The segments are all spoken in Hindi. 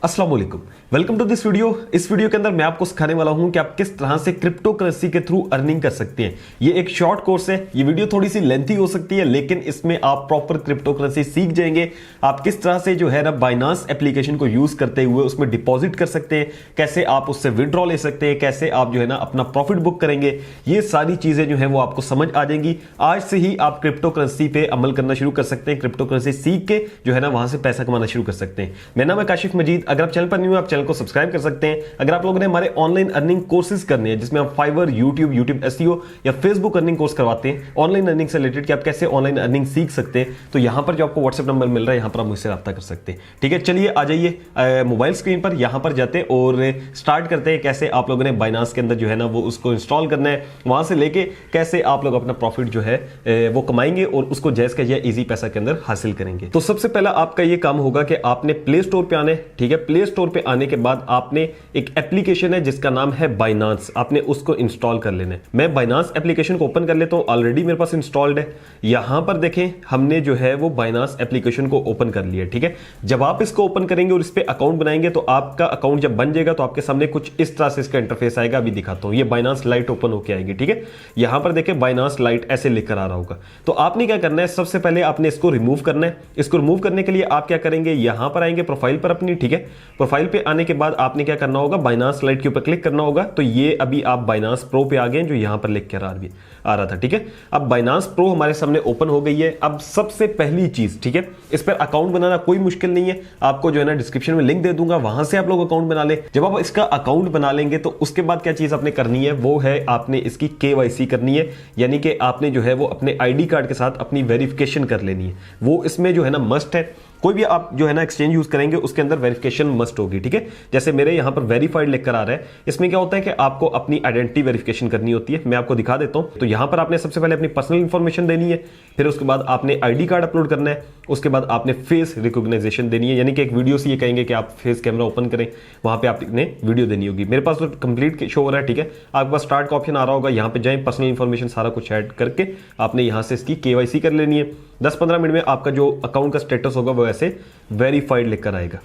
अस्सलाम वालेकुम, वेलकम टू दिस वीडियो। इस वीडियो के अंदर मैं आपको सिखाने वाला हूं कि आप किस तरह से क्रिप्टो करेंसी के थ्रू अर्निंग कर सकते हैं। ये एक शॉर्ट कोर्स है, ये वीडियो थोड़ी सी लेंथी हो सकती है, लेकिन इसमें आप प्रॉपर क्रिप्टो करेंसी सीख जाएंगे। आप किस तरह से जो है ना बाइनांस एप्लीकेशन को यूज करते हुए उसमें डिपॉजिट कर सकते हैं, कैसे आप उससे विड्रॉ ले सकते हैं, कैसे आप जो है ना अपना प्रॉफिट बुक करेंगे। ये सारी चीजें जो है वो आपको समझ आ जाएंगी। आज से ही आप क्रिप्टो करेंसी पे अमल करना शुरू कर सकते हैं। क्रिप्टो करेंसी सीख के जो है ना वहां से पैसा कमाना शुरू कर सकते हैं। मेरा नाम है काशिफ मजीद। अगर आप चैनल पर न्यू, आप चैनल को सब्सक्राइब कर सकते हैं। अगर आप लोगों ने हमारे ऑनलाइन अर्निंग कोर्सेज करने हैं, जिसमें हम फाइवर, यूट्यूब एसईओ या फेसबुक अर्निंग कोर्स करवाते हैं ऑनलाइन अर्निंग से रिलेटेड कि आप कैसे ऑनलाइन अर्निंग सीख सकते हैं, तो यहां पर जो आपको व्हाट्सएप नंबर मिल रहा है, यहां पर आप मुझसे रब्ता कर सकते हैं। ठीक है, चलिए आ जाइए मोबाइल स्क्रीन पर, यहां पर जाते हैं और स्टार्ट करते हैं कैसे आप लोगों ने बाइनांस के अंदर जो है ना वो उसको इंस्टॉल करना है, वहां से लेके कैसे आप लोग अपना प्रॉफिट जो है वो कमाएंगे और उसको जैस का इजी पैसा के अंदर हासिल करेंगे। तो सबसे पहला आपका ये काम होगा कि आपने प्ले स्टोर पे आना है। ठीक है, प्ले स्टोर पे आने के बाद आपने एक एप्लीकेशन है जिसका नाम है बाइनांस, आपने उसको इंस्टॉल कर लेना है। मैं बाइनांस एप्लीकेशन को ओपन कर लेता हूं, ऑलरेडी मेरे पास इंस्टॉल्ड है। यहां पर देखें हमने जो है वो बाइनांस एप्लीकेशन को ओपन कर लिया। ठीक है, जब आप इसको ओपन करेंगे और इस पे अकाउंट बनाएंगे तो आपका अकाउंट जब बन जाएगा तो आपके सामने कुछ इस तरह से इसका इंटरफेस आएगा। अभी दिखाता हूं, ये बाइनांस लाइट ओपन होकर आएगी। ठीक है, यहां पर देखें बाइनांस लाइट ऐसे लिखकर आ रहा होगा। तो आपने क्या करना है, सबसे पहले आपने इसको रिमूव करना है। इसको रिमूव करने के लिए आप क्या करेंगे, यहां पर आएंगे प्रोफाइल पर अपनी। ठीक है, प्रोफाइल पे आने के बाद आपने क्या करना होगा, बाइनांस लाइट के ऊपर क्लिक करना होगा। तो ये अभी आप बाइनांस प्रो पे आ गए, जो यहां पर लिख कर आ रहा था। ठीक है, अब बाइनांस प्रो हमारे सामने ओपन हो गई है। अब सबसे पहली चीज, ठीक है, इस पर अकाउंट बनाना कोई मुश्किल नहीं है। आपको जो है ना डिस्क्रिप्शन में लिंक दे दूंगा, वहां से आप लोग अकाउंट बना ले। जब आप इसका अकाउंट बना लेंगे तो उसके बाद क्या चीज आपने करनी है, वो है आपने इसकी केवाईसी करनी है। यानी कि आपने जो है वो अपने आईडी कार्ड के साथ अपनी वेरिफिकेशन कर लेनी है। वो इसमें जो है ना मस्ट है। कोई भी आप जो है ना एक्सचेंज यूज करेंगे उसके अंदर वेरिफिकेशन मस्ट होगी। ठीक है, जैसे मेरे यहां पर वेरीफाइड लिखकर आ रहा है, इसमें क्या होता है कि आपको अपनी आइडेंटिटी वेरिफिकेशन करनी होती है। मैं आपको दिखा देता हूं। तो यहां पर आपने सबसे पहले अपनी पर्सनल इंफॉर्मेशन देनी है, फिर उसके बाद आपने आईडी कार्ड अपलोड करना है, उसके बाद आपने फेस रिकॉग्नाइजेशन देनी है। यानी कि एक वीडियो से ये कहेंगे कि आप फेस कैमरा ओपन करें, वहां पे आपने वीडियो देनी होगी। मेरे पास तो कंप्लीट शो हो रहा है। ठीक है, आपके पास स्टार्ट का ऑप्शन आ रहा होगा, यहां पे जाएं, पर्सनल इंफॉर्मेशन सारा कुछ ऐड करके आपने यहां से इसकी केवाईसी कर लेनी है। 10-15 मिनट में आपका जो अकाउंट का स्टेटस होगा वो ऐसे वेरीफाइड लिखकर आएगा।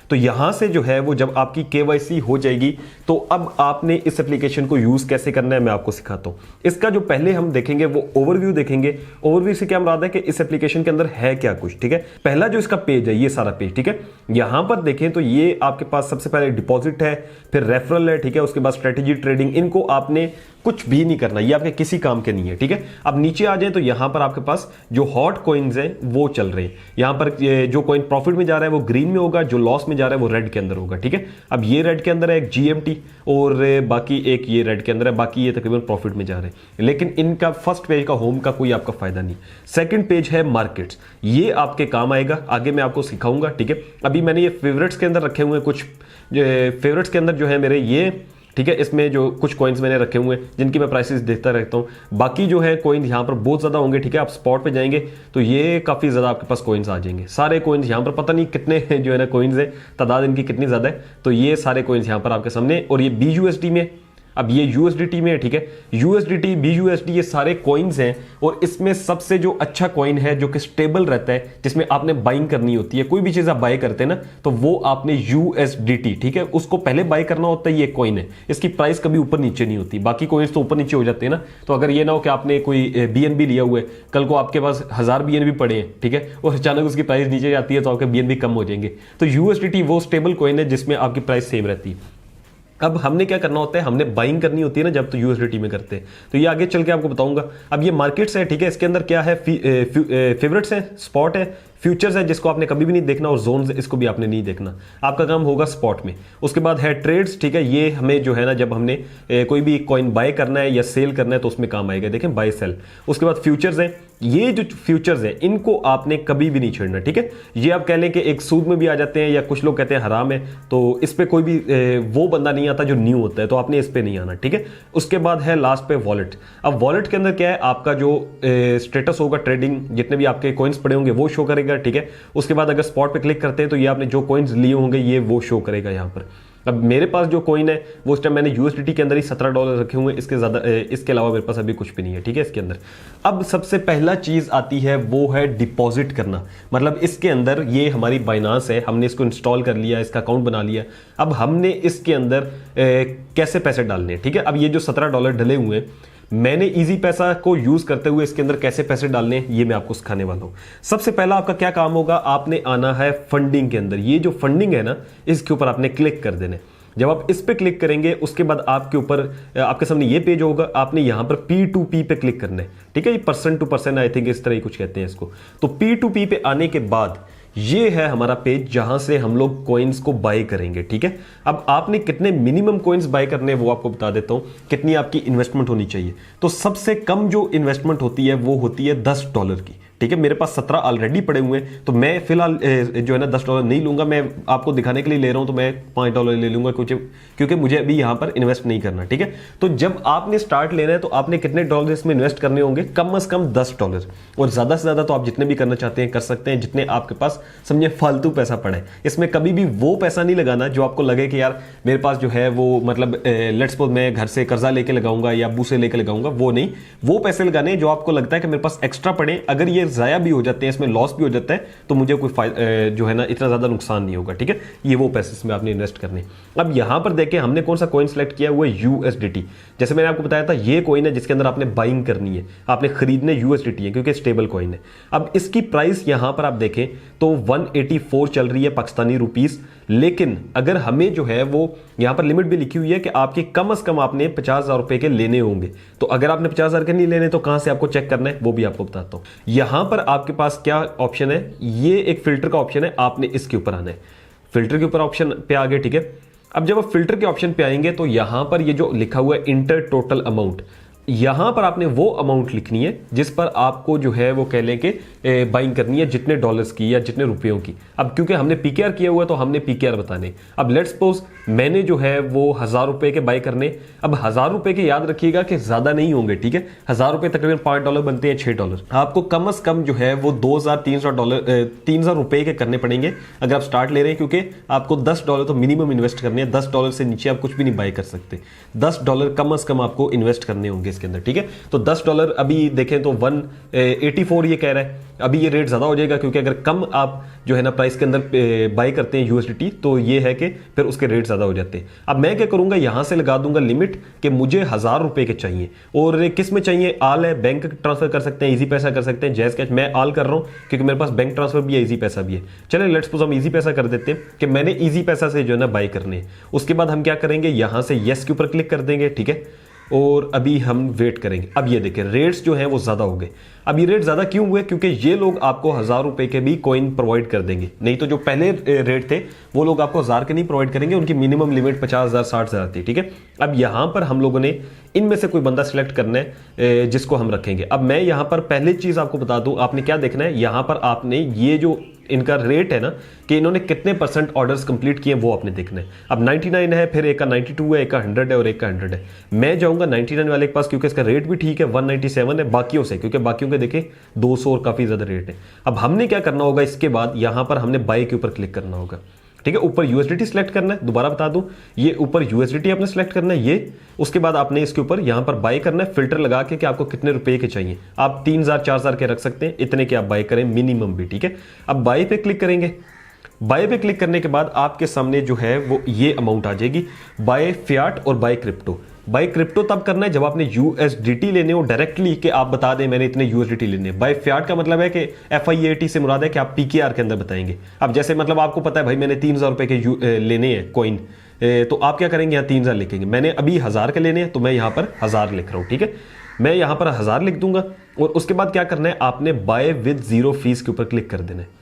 तो यहां से जो है वो जब आपकी केवाईसी हो जाएगी तो अब आपने इस एप्लीकेशन को यूज कैसे करना है मैं आपको सिखाता हूं। इसका जो पहले हम देखेंगे वो ओवरव्यू देखेंगे। ओवरव्यू से क्या मुराद है कि इस एप्लीकेशन के अंदर है क्या कुछ। ठीक है, पहला जो इसका पेज है ये सारा पेज। ठीक है, यहां पर देखें तो ये आपके पास सबसे पहले डिपॉजिट है, फिर रेफरल है। ठीक है, उसके बाद स्ट्रेटेजी ट्रेडिंग, इनको आपने कुछ भी नहीं करना, ये आपके किसी काम के नहीं है। ठीक है, अब नीचे आ जाए तो यहां पर आपके पास जो हॉट कॉइन्स हैं वो चल रहे हैं। यहां पर जो कॉइन प्रॉफिट में जा रहा है वो ग्रीन में होगा, जो लॉस में जा रहा है वो रेड के अंदर होगा। ठीक है, अब ये रेड के अंदर है एक जीएमटी और बाकी एक ये रेड के अंदर है, बाकी ये तकरीबन प्रॉफिट में जा रहे हैं। लेकिन इनका फर्स्ट पेज का होम का कोई आपका फायदा नहीं। सेकंड पेज है मार्केट्स, ये आपके काम आएगा, आगे मैं आपको सिखाऊंगा। ठीक है, अभी मैंने ये फेवरेट्स के अंदर रखे हुए हैं, कुछ फेवरेट्स के अंदर जो है मेरे ये, ठीक है, इसमें जो कुछ कॉइन्स मैंने रखे हुए हैं जिनकी मैं प्राइसेस देखता रहता हूं। बाकी जो है कॉइन यहां पर बहुत ज्यादा होंगे। ठीक है, आप स्पॉट पे जाएंगे तो ये काफी ज्यादा आपके पास कॉइन्स आ जाएंगे। सारे कॉइन्स यहां पर पता नहीं कितने जो है ना कॉइन्स है, तादाद इनकी कितनी ज्यादा है। तो ये सारे कॉइन्स यहां पर आपके सामने, और ये BUSD में, अब ये USDT में है। ठीक है, USDT, BUSD ये सारे कॉइन्स हैं। और इसमें सबसे जो अच्छा कॉइन है जो कि स्टेबल रहता है, जिसमें आपने बाइंग करनी होती है, कोई भी चीज आप बाय करते हैं ना तो वो आपने USDT, ठीक है, उसको पहले बाय करना होता है। ये कॉइन है, इसकी प्राइस कभी ऊपर नीचे नहीं होती। बाकी कॉइन्स तो ऊपर नीचे हो जाते हैं ना। तो अगर ये ना हो कि आपने कोई BNB लिया हुआ है, कल को आपके पास 1000 BNB पड़े हैं, ठीक है, और अचानक उसकी प्राइस नीचे जाती है तो आपके BNB कम हो जाएंगे। तो USDT वो स्टेबल कॉइन है जिसमें आपकी प्राइस सेम रहती है। अब हमने क्या करना होता है, हमने बाइंग करनी होती है ना जब, तो USDT में करते हैं। तो ये आगे चल के आपको बताऊंगा। अब ये मार्केट्स है। ठीक है, इसके अंदर क्या है, फेवरेट्स है, स्पॉट है, फ्यूचर्स है जिसको आपने कभी भी नहीं देखना, और जोन्स इसको भी आपने नहीं देखना। आपका काम होगा स्पॉट में। उसके बाद है ट्रेड्स। ठीक है, ये हमें जो है ना जब हमने कोई भी कॉइन बाय करना है या सेल करना है तो उसमें काम आएगा। देखें, बाय सेल। उसके बाद फ्यूचर्स है, ये जो फ्यूचर्स है इनको आपने कभी भी नहीं छेड़ना। ठीक है, ये आप कह लें कि एक सूद में भी आ जाते हैं, या कुछ लोग कहते हैं हराम है, तो इस पे कोई भी वो बंदा नहीं आता जो न्यू होता है, तो आपने इस पे नहीं आना। ठीक है, उसके बाद है लास्ट पे वॉलेट। अब वॉलेट के अंदर क्या है, आपका जो स्टेटस होगा ट्रेडिंग, जितने भी आपके कॉइन्स पड़े होंगे वो शो करेगा। ठीक है, उसके बाद अगर स्पॉट पे क्लिक करते हैं तो ये आपने जो कॉइन्स लिए होंगे ये वो शो करेगा यहाँ पर। अब मेरे पास जो कॉइन है वो इस टाइम मैंने यूएसडीटी के अंदर ही $17 रखे हुए हैं, इसके अलावा मेरे पास अभी कुछ भी नहीं है, ठीक है इसके अंदर। अब सबसे पहला चीज आती है वो है डिपॉजिट करना। मतलब इसके अंदर ये हमारी बाइनांस है, हमने इसको इंस्टॉल कर लिया, इसका अकाउंट बना लिया। अब हमने इसके अंदर कैसे पैसे डालने हैं, ठीक है। अब ये जो $17 डले हुए हैं, मैंने इजी पैसा को यूज करते हुए इसके अंदर कैसे पैसे डालने हैं ये मैं आपको सिखाने वाला हूं। सबसे पहला आपका क्या काम होगा, आपने आना है फंडिंग के अंदर। ये जो फंडिंग है ना, इसके ऊपर आपने क्लिक कर देना है। जब आप इस पे क्लिक करेंगे उसके बाद आपके ऊपर आपके सामने ये पेज होगा, आपने यहां पर P2P पे क्लिक करना है, ठीक है। ये person to person I think इस तरह ही कुछ कहते हैं इसको। तो P2P पे आने के बाद ये है हमारा पेज जहां से हम लोग कॉइन्स को बाय करेंगे, ठीक है। अब आपने कितने मिनिमम कॉइन्स बाय करने हैं वो आपको बता देता हूं, कितनी आपकी इन्वेस्टमेंट होनी चाहिए। तो सबसे कम जो इन्वेस्टमेंट होती है वो होती है $10 की, ठीक है। मेरे पास 17 ऑलरेडी पड़े हुए हैं, तो मैं फिलहाल जो है ना $10 नहीं लूंगा। मैं आपको दिखाने के लिए ले रहा हूं, तो मैं $5 ले लूंगा क्योंकि मुझे अभी यहां पर इन्वेस्ट नहीं करना, ठीक है। तो जब आपने स्टार्ट लेना है तो आपने कितने डॉलर इसमें इन्वेस्ट करने होंगे, कम से कम $10, और ज्यादा से ज्यादा तो आप जितने भी करना चाहते हैं कर सकते हैं, जितने आपके पास समझे फालतू पैसा पड़े। इसमें कभी भी वो पैसा नहीं लगाना जो आपको लगे कि यार मेरे पास जो है वो मतलब लेट्स सपोज मैं घर से कर्जा लेके लगाऊंगा या अब्बू से लेके लगाऊंगा, वो नहीं। वो पैसे लगाने जो आपको लगता है कि मेरे पास एक्स्ट्रा पड़े, अगर ये जाया भी हो जाते हैं, इसमें लॉस भी हो जाता है, तो मुझे कोई जो है ना इतना ज्यादा नुकसान नहीं होगा, ठीक है। ये वो पैसे इसमें आपने इन्वेस्ट करने। अब यहां पर देखें हमने कौन सा कॉइन सेलेक्ट किया हुआ है, यूएसडीटी। जैसे मैंने आपको बताया था ये कॉइन है जिसके अंदर आपने बाइंग करनी है, आपने खरीदने यूएसडीटी है क्योंकि स्टेबल कॉइन है। अब इसकी प्राइस यहां पर आप देखें तो 184 चल रही है पाकिस्तानी रुपीस, लेकिन अगर हमें जो है वो यहां पर लिमिट भी लिखी हुई है कि आपके कम से कम आपने 50,000 रुपए के लेने होंगे। तो अगर आपने 50,000 के नहीं लेने तो कहां से आपको चेक करना है वो भी आपको बताता हूं। यहां पर आपके पास क्या ऑप्शन है, ये एक फिल्टर का ऑप्शन है, आपने इसके ऊपर आना है। फिल्टर के ऊपर ऑप्शन पे आ गए, ठीक है। अब जब आप फिल्टर के ऑप्शन पे आएंगे तो यहां पर ये जो लिखा हुआ है इंटर टोटल अमाउंट, यहां पर आपने वो अमाउंट लिखनी है जिस पर आपको जो है वो कह लें कि बाइंग करनी है, जितने डॉलर्स की या जितने रुपयों की। अब क्योंकि हमने पीकेआर किया हुआ है तो हमने पीकेआर बताने। अब लेट्स सपोज मैंने जो है वो 1,000 रुपए के बाय करने। अब 1,000 रुपए के याद रखिएगा कि ज्यादा नहीं होंगे, ठीक है। 1,000 रुपए तकरीबन $5 बनते हैं, $6। आपको कम से कम जो है वो $2,300 रुपए के करने पड़ेंगे अगर आप स्टार्ट ले रहे हैं, क्योंकि आपको $10 तो मिनिमम इन्वेस्ट करने हैं। $10 से नीचे आप कुछ भी नहीं बाय कर सकते। $10 कम से कम आपको इन्वेस्ट करने होंगे इसके अंदर, ठीक है। तो $10 अभी देखें तो 184 ये कह रहा है। अभी ये रेट ज्यादा हो जाएगा क्योंकि अगर कम आप जो है ना प्राइस के अंदर बाय करते हैं यूएसडीटी तो ये है कि फिर उसके रेट ज्यादा हो जाते हैं। अब मैं क्या करूंगा, यहां से लगा दूंगा लिमिट कि मुझे 1,000 रुपए के चाहिए। और किस में चाहिए, आल है, बैंक ट्रांसफर कर सकते हैं, इजी पैसा कर सकते हैं, जैज कैश। मैं आल कर रहा हूं क्योंकि मेरे पास बैंक ट्रांसफर भी है, इजी पैसा भी है। चलिए लेट्स सपोज हम इजी पैसा कर देते हैं कि मैंने इजी पैसा से जो है ना बाय करने। उसके बाद हम क्या करेंगे, यहां से येस के ऊपर क्लिक कर देंगे, ठीक है। और अभी हम वेट करेंगे। अब ये देखें रेट्स जो हैं वो ज्यादा हो गए। अब ये रेट ज्यादा क्यों हुए, क्योंकि ये लोग आपको 1,000 रुपए के भी कॉइन प्रोवाइड कर देंगे। नहीं तो जो पहले रेट थे वो लोग आपको 1,000 के नहीं प्रोवाइड करेंगे, उनकी मिनिमम लिमिट 50,000 60,000 थी, ठीक है। अब यहां पर हम लोगों ने इनमें से कोई बंदा सिलेक्ट करना है जिसको हम रखेंगे। अब मैं यहां पर पहले चीज आपको बता दूं, आपने क्या देखना है, यहां पर आपने ये जो इनका रेट है ना कि इन्होंने कितने % ऑर्डर्स कंप्लीट किए वो आपने देखना है। अब 99 है, फिर एक का 92 है, एक का 100 है और एक का 100 है। मैं जाऊंगा 99 वाले के पास क्योंकि इसका रेट भी ठीक है, 197 है बाकियों से, क्योंकि बाकियों के देखें 200 और काफी ज्यादा रेट है। अब हमने क्या करना होगा, इसके बाद यहां पर हमने बाय के ऊपर क्लिक करना होगा, ठीक है। ऊपर यूएसडीटी सिलेक्ट करना है, दोबारा बता दूं, ये ऊपर यूएसडीटी आपने सिलेक्ट करना है ये। उसके बाद आपने इसके ऊपर यहां पर बाय करना है, फिल्टर लगा के कि आपको कितने रुपए के चाहिए। आप 3,000 4,000 के रख सकते हैं, इतने के आप बाय करें मिनिमम भी, ठीक है। अब बाय पे क्लिक करेंगे। बाय पे क्लिक करने के बाद आपके सामने जो है वो ये अमाउंट आ जाएगी, बाय फियाट और बाय क्रिप्टो। बाय क्रिप्टो तब करना है जब आपने यूएसडीटी लेने हो डायरेक्टली, कि आप बता दें मैंने इतने यूएसडीटी लेने। बाय फियाट का मतलब है कि FIAT से मुराद है कि आप पीकेआर के अंदर बताएंगे। अब जैसे मतलब आपको पता है भाई मैंने 3,000 रुपए के लेने हैं कॉइन, तो आप क्या करेंगे, यहाँ 3,000 लिखेंगे। मैंने अभी 1,000 के लेने हैं तो मैं यहाँ पर 1,000 लिख रहा हूँ, ठीक है। मैं यहाँ पर 1,000 लिख दूंगा और उसके बाद क्या करना है, आपने बाय विद जीरो फीस के ऊपर क्लिक कर देना है।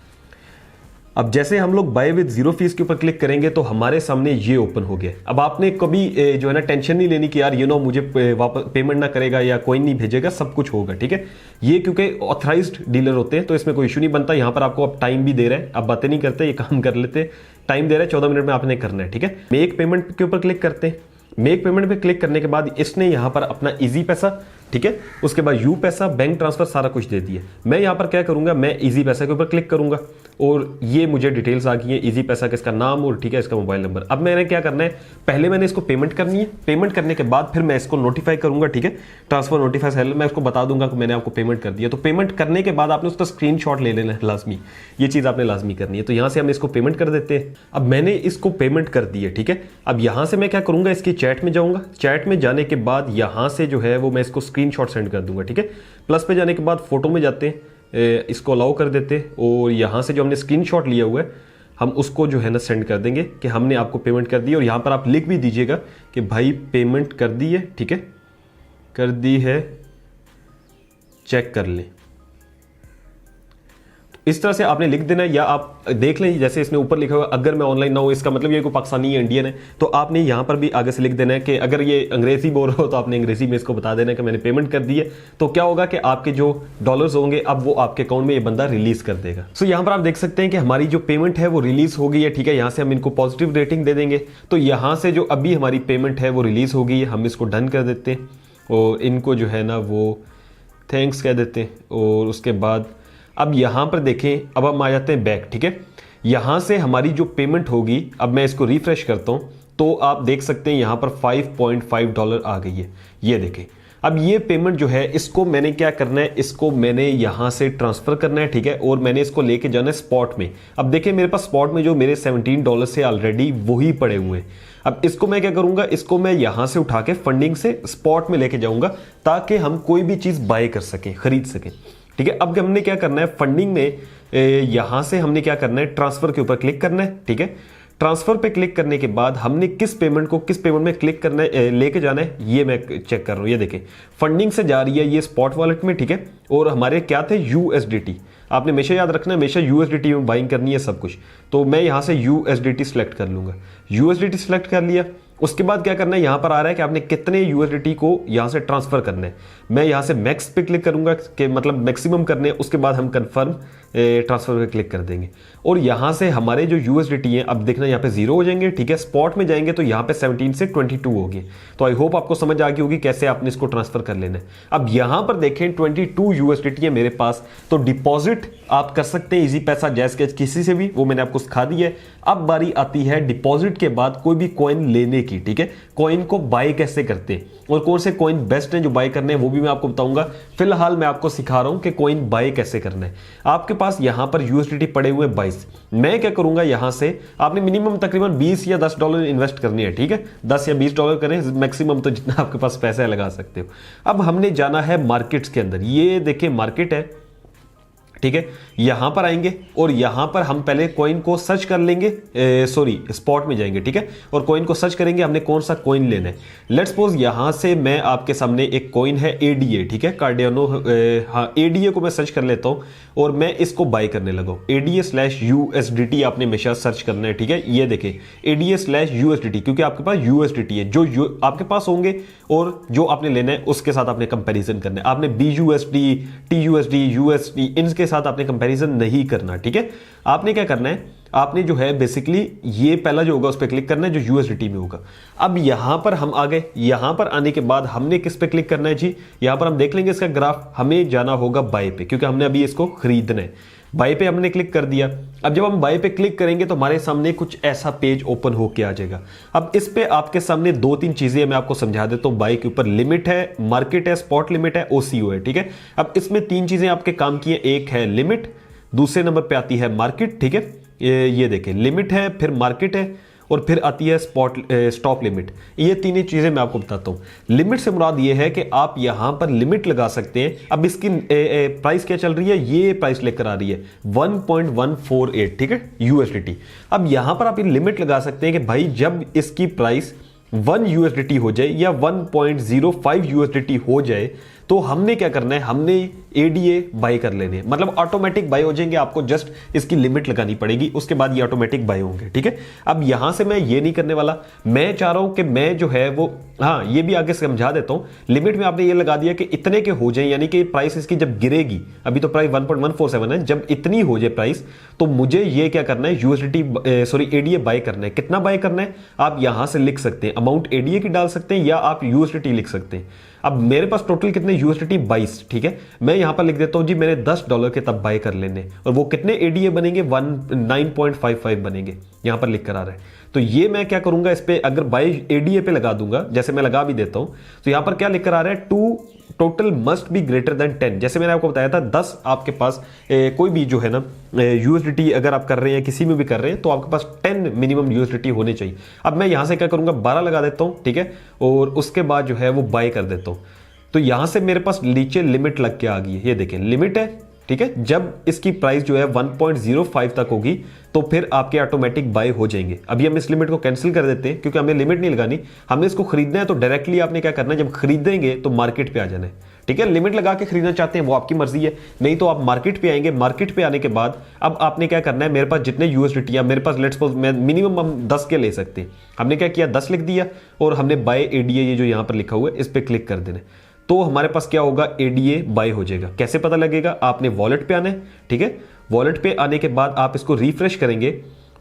अब जैसे हम लोग बाय विद जीरो फीस के ऊपर क्लिक करेंगे तो हमारे सामने ये ओपन हो गया। अब आपने कभी जो है ना टेंशन नहीं लेनी कि यार मुझे वापस पेमेंट ना करेगा या कोई नहीं भेजेगा, सब कुछ होगा, ठीक है। ये क्योंकि ऑथराइज्ड डीलर होते हैं तो इसमें कोई इशू नहीं बनता। यहाँ पर आपको अब टाइम भी दे रहा है, आप बातें नहीं करते, ये काम कर लेते, टाइम दे रहा है, 14 मिनट में आपने करना है, ठीक है। मेक पेमेंट के ऊपर क्लिक करते हैं। मेक पेमेंट पे क्लिक करने के बाद इसने यहां पर अपना इजी पैसा, ठीक है, उसके बाद यू पैसा, बैंक ट्रांसफर सारा कुछ दे दिया। मैं यहां पर क्या करूंगा, मैं इजी पैसा के ऊपर क्लिक करूंगा। और ये मुझे डिटेल्स आ गई है, इजी पैसा का इसका नाम और ठीक है इसका मोबाइल नंबर। अब मैंने क्या करना है, पहले मैंने इसको पेमेंट करनी है, पेमेंट करने के बाद फिर मैं इसको नोटिफाई करूंगा, ठीक है, ट्रांसफर नोटिफाई सेलर, मैं उसको बता दूंगा कि मैंने आपको पेमेंट कर दिया। तो पेमेंट करने के बाद आपने उसका स्क्रीनशॉट ले लेना है लाजमी, ये चीज आपने लाजमी करनी है। तो यहां से हम इसको पेमेंट कर देते हैं। अब मैंने इसको पेमेंट कर दी है, ठीक है। अब यहां से मैं क्या करूंगा, इसकी चैट में जाऊंगा, चैट में जाने के बाद यहां से जो है वो मैं इसको स्क्रीनशॉट सेंड कर दूंगा, ठीक है। प्लस पे जाने के बाद फोटो में जाते हैं, इसको अलाउ कर देते हैं और यहाँ से जो हमने स्क्रीनशॉट लिया हुआ है हम उसको जो है ना सेंड कर देंगे कि हमने आपको पेमेंट कर दी। और यहाँ पर आप लिख भी दीजिएगा कि भाई पेमेंट कर दी है, ठीक है, कर दी है, चेक कर लें। इस तरह से आपने लिख देना है, या आप देख लें जैसे इसने ऊपर लिखा हुआ अगर मैं ऑनलाइन ना हूं, इसका मतलब ये कोई पाकिस्तानी या इंडियन है। तो आपने यहां पर भी आगे से लिख देना है कि अगर ये अंग्रेजी बोल रहा हो तो आपने अंग्रेजी में इसको बता देना है कि मैंने पेमेंट कर दी है। तो क्या होगा कि आपके जो डॉलर्स होंगे अब वो आपके अकाउंट में ये बंदा रिलीज कर देगा। सो यहां पर आप देख सकते हैं कि हमारी जो पेमेंट है वो रिलीज हो गई है, ठीक है। यहां से हम इनको पॉजिटिव रेटिंग दे देंगे। तो यहां से जो अभी हमारी पेमेंट है वो रिलीज हो गई है, हम इसको डन कर देते हैं और इनको जो है ना वो थैंक्स कह देते हैं। और उसके बाद अब यहां पर देखें, अब हम आ जाते हैं बैक, ठीक है। यहां से हमारी जो पेमेंट होगी, अब मैं इसको रिफ्रेश करता हूं तो आप देख सकते हैं यहां पर $5.5 आ गई है, ये देखें। अब ये पेमेंट जो है इसको मैंने क्या करना है, इसको मैंने यहां से ट्रांसफर करना है, ठीक है। और मैंने इसको लेके जाना है स्पॉट में। अब देखिए मेरे पास स्पॉट में जो मेरे $17 से ऑलरेडी वही पड़े हुए हैं। अब इसको मैं क्या करूंगा, इसको मैं यहां से उठा के फंडिंग से स्पॉट में लेके जाऊंगा ताकि हम कोई भी चीज बाय कर सकें, खरीद सकें, ठीक है। अब हमने क्या करना है, फंडिंग में यहां से हमने क्या करना है, ट्रांसफर के ऊपर क्लिक करना है, ठीक है। ट्रांसफर पे क्लिक करने के बाद हमने किस पेमेंट को किस पेमेंट में क्लिक करना है, लेके जाना है, ये मैं चेक कर रहा हूं। ये देखें फंडिंग से जा रही है ये स्पॉट वॉलेट में, ठीक है। और हमारे क्या थे, USDT। आपने हमेशा याद रखना है, हमेशा USDT में बाइंग करनी है सब कुछ। तो मैं यहां से USDT सिलेक्ट कर लूंगा, USDT सिलेक्ट कर लिया। उसके बाद क्या करना है, यहां पर आ रहा है कि आपने कितने USDT को यहां से ट्रांसफर करने हैं। मैं यहां से मैक्स पे क्लिक करूंगा कि मतलब मैक्सिमम करने, उसके बाद हम कंफर्म ट्रांसफर पे क्लिक कर देंगे। और यहां से हमारे जो USDT हैं अब देखना यहाँ पे 0 हो जाएंगे, ठीक है। स्पॉट में जाएंगे तो यहाँ पे 17 से 22 हो गए। तो आई होप आपको समझ आ गई होगी कैसे आपने इसको ट्रांसफर कर लेना है। अब यहां पर देखें 22 USDT है मेरे पास, तो डिपॉजिट आप कर सकते हैं इजी पैसा, जैस कैश किसी से भी, वो मैंने आपको सिखा दी है। अब बारी आती है डिपॉजिट के बाद कोई भी कॉइन लेने की, ठीक है। कॉइन को बाय कैसे करते हैं और कौन से कॉइन बेस्ट हैं जो बाय करने हैं वो भी मैं आपको बताऊंगा। फिलहाल मैं आपको सिखा रहा हूं कि कॉइन बाय कैसे करना है। आपके पास यहां पर USDT पड़े हुए 22, मैं क्या करूंगा, यहां से आपने मिनिमम तकरीबन 20 या $10 इन्वेस्ट करनी है, ठीक है। 10 या $20 करें, मैक्सिमम तो जितना आपके पास पैसा है लगा सकते हो। अब हमने जाना है मार्केट्स के अंदर, ये देखिए मार्केट है, ठीक है। यहां पर आएंगे और यहां पर हम पहले कॉइन को सर्च कर लेंगे, सॉरी स्पॉट में जाएंगे, ठीक है। और कॉइन को सर्च करेंगे हमने कौन सा कॉइन लेना है। लेट्स सपोज यहां से मैं आपके सामने एक कॉइन है ADA, ठीक है, कार्डियानो, हाँ ADA को मैं सर्च कर लेता हूं और मैं इसको बाय करने लगा। ADA/USDT आपने हमेशा सर्च करना है, ठीक है। ये देखें ADA/USDT, क्योंकि आपके पास USDT है, जो आपके पास होंगे और जो आपने लेना है उसके साथ आपने कंपैरिजन करना है। आपने BUSD, TUSD, USD इनके साथ आपने कंपैरिजन नहीं करना, ठीक है। आपने क्या करना है, आपने जो है बेसिकली ये पहला जो होगा उस पर क्लिक करना है जो USDT में होगा। अब यहां पर हम आ गए, यहां पर आने के बाद हमने किस पे क्लिक करना है जी, यहां पर हम देख लेंगे इसका ग्राफ, हमें जाना होगा बाय पे, क्योंकि हमने अभी इसको खरीदना है। बाय पे हमने क्लिक कर दिया। अब जब हम बाय पे क्लिक करेंगे तो हमारे सामने कुछ ऐसा पेज ओपन होके आ जाएगा। अब इस पे आपके सामने 2-3 चीजें मैं आपको समझा देता हूं। बाय के ऊपर लिमिट है, मार्केट है, स्पॉट लिमिट है, OCO है, ठीक है। अब इसमें 3 चीजें आपके काम की है, एक है लिमिट, दूसरे नंबर पे आती है मार्केट, ठीक है। ये देखें लिमिट है, फिर मार्केट है और फिर आती है स्टॉप लिमिट। ये तीनों चीजें मैं आपको बताता हूं। लिमिट से मुराद ये है कि आप यहां पर लिमिट लगा सकते हैं। अब इसकी प्राइस क्या चल रही है, ये प्राइस लेकर आ रही है 1.148, ठीक है, USDT। अब यहां पर आप ये लिमिट लगा सकते हैं कि भाई जब इसकी प्राइस 1 USDT हो जाए या 1.05 USDT हो जाए तो हमने क्या करना है, हमने ADA बाय कर लेने, मतलब ऑटोमेटिक बाय हो जाएंगे। आपको जस्ट इसकी लिमिट लगानी पड़ेगी, उसके बाद ये ऑटोमेटिक बाय होंगे, ठीक है। अब यहां से मैं ये नहीं करने वाला, मैं चाह रहा हूं कि मैं जो है वो, हाँ ये भी आगे समझा देता हूं। लिमिट में आपने ये लगा दिया कि इतने के हो जाए, यानी कि प्राइस इसकी जब गिरेगी, अभी तो प्राइस 1.147 है, जब इतनी हो जाए प्राइस तो मुझे ये क्या करना है, ADA बाय करना है। कितना बाय करना है आप यहां से लिख सकते हैं, अमाउंट ADA की डाल सकते हैं या आप USDT लिख सकते हैं। अब मेरे पास टोटल कितने यूएसडीटी 22, ठीक है। मैं यहां पर लिख देता हूं जी मैंने $10 के तब बाय कर लेने, और वो कितने एडीए बनेंगे, 9.55 बनेंगे, यहां पर लिख कर आ रहा है। तो ये मैं क्या करूंगा, इस पे अगर बाय एडीए पे लगा दूंगा, जैसे मैं लगा भी देता हूं, तो यहां पर क्या लिख कर आ रहा है, to total must be greater than 10। जैसे मैंने आपको बताया था 10 आपके पास कोई भी जो है ना यूएसडीटी अगर आप कर रहे हैं, किसी में भी कर रहे हैं, तो आपके पास 10 मिनिमम यूएसडीटी होने चाहिए। अब मैं यहां से क्या करूंगा, 12 लगा देता हूं, ठीक है, और उसके बाद जो है वो बाय कर देता हूं। तो यहां से मेरे पास नीचे लिमिट लग के आ गई है, ये देखें लिमिट है, ठीक है। जब इसकी प्राइस जो है 1.05 तक होगी तो फिर आपके ऑटोमेटिक बाय हो जाएंगे। अभी हम इस लिमिट को कैंसिल कर देते हैं क्योंकि हमें लिमिट नहीं लगानी, हमें इसको खरीदना है। तो डायरेक्टली आपने क्या करना है, जब खरीदेंगे तो मार्केट पे आ जाना है, ठीक है। लिमिट लगा के खरीदना चाहते हैं वो आपकी मर्जी है, नहीं तो आप मार्केट पे आएंगे। मार्केट पे आने के बाद अब आपने क्या करना है, मेरे पास जितने यूएसडीटी, मेरे पास लेट्स सपोज मैं मिनिमम हम 10 के ले सकते हैं, हमने क्या किया 10 लिख दिया और हमने बाय एडीए ये जो यहां पर लिखा हुआ है इस पर क्लिक कर देना, तो हमारे पास क्या होगा, एडीए बाय हो जाएगा। कैसे पता लगेगा, आपने वॉलेट पे आना है, ठीक है। वॉलेट पे आने के बाद आप इसको रिफ्रेश करेंगे